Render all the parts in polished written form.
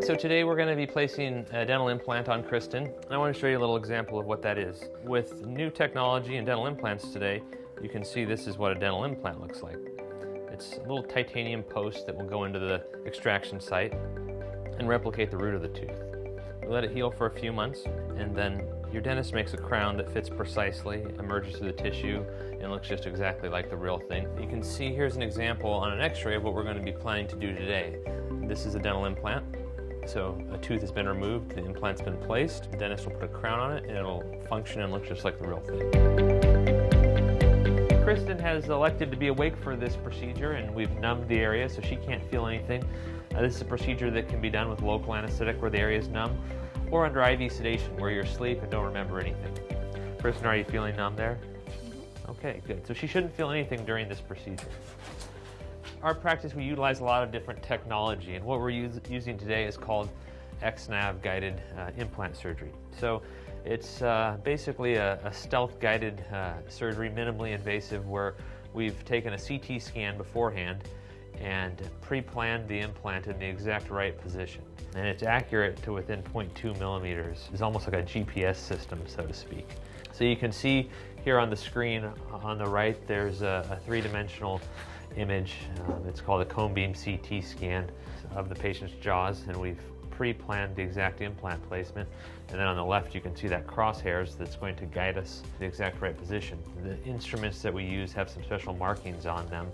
So today we're going to be placing a dental implant on Kristen, and I want to show you a little example of what that is. With new technology and dental implants today, you can see this is what a dental implant looks like. It's a little titanium post that will go into the extraction site and replicate the root of the tooth. We let it heal for a few months, and then your dentist makes a crown that fits precisely, emerges through the tissue, and looks just exactly like the real thing. You can see here's an example on an x-ray of what we're going to be planning to do today. This is a dental implant. So a tooth has been removed, the implant's been placed, the dentist will put a crown on it, and it'll function and look just like the real thing. Kristen has elected to be awake for this procedure, and we've numbed the area so she can't feel anything. This is a procedure that can be done with local anesthetic where the area is numb, or under IV sedation where you're asleep and don't remember anything. Kristen, are you feeling numb there? Okay, good. So she shouldn't feel anything during this procedure. Our practice, we utilize a lot of different technology, and what we're using today is called XNAV guided implant surgery. So it's basically a stealth guided surgery, minimally invasive, where we've taken a CT scan beforehand and pre-planned the implant in the exact right position. And it's accurate to within 0.2 millimeters. It's almost like a GPS system, so to speak. So you can see here on the screen on the right, there's a three-dimensional image. It's called a cone beam CT scan of the patient's jaws, and we've pre-planned the exact implant placement. And then on the left you can see that crosshairs that's going to guide us to the exact right position. The instruments that we use have some special markings on them.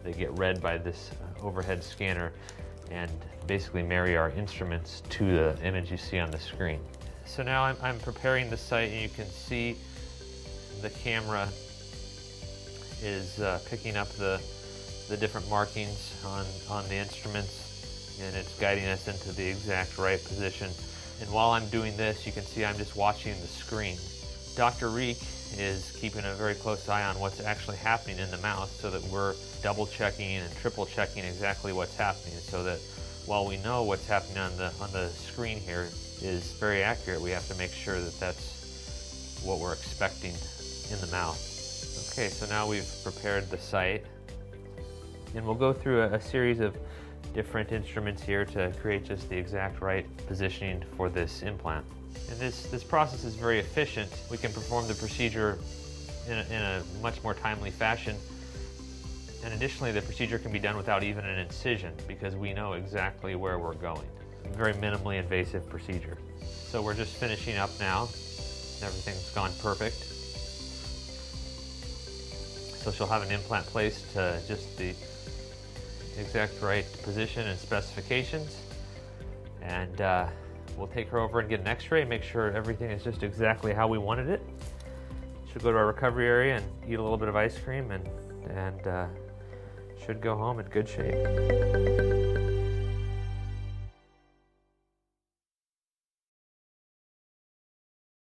They get read by this overhead scanner and basically marry our instruments to the image you see on the screen. So now I'm preparing the site, and you can see the camera is picking up the different markings on the instruments, and it's guiding us into the exact right position. And while I'm doing this, you can see I'm just watching the screen. Dr. Reek is keeping a very close eye on what's actually happening in the mouth, so that we're double checking and triple checking exactly what's happening, so that while we know what's happening on the screen here is very accurate, we have to make sure that that's what we're expecting in the mouth. Okay, so now we've prepared the site, and we'll go through a series of different instruments here to create just the exact right positioning for this implant. And this process is very efficient. We can perform the procedure in a much more timely fashion. And additionally, the procedure can be done without even an incision because we know exactly where we're going. Very minimally invasive procedure. So we're just finishing up now. Everything's gone perfect. So she'll have an implant placed to just the exact right position and specifications. And we'll take her over and get an x-ray and make sure everything is just exactly how we wanted it. She'll go to our recovery area and eat a little bit of ice cream and should go home in good shape.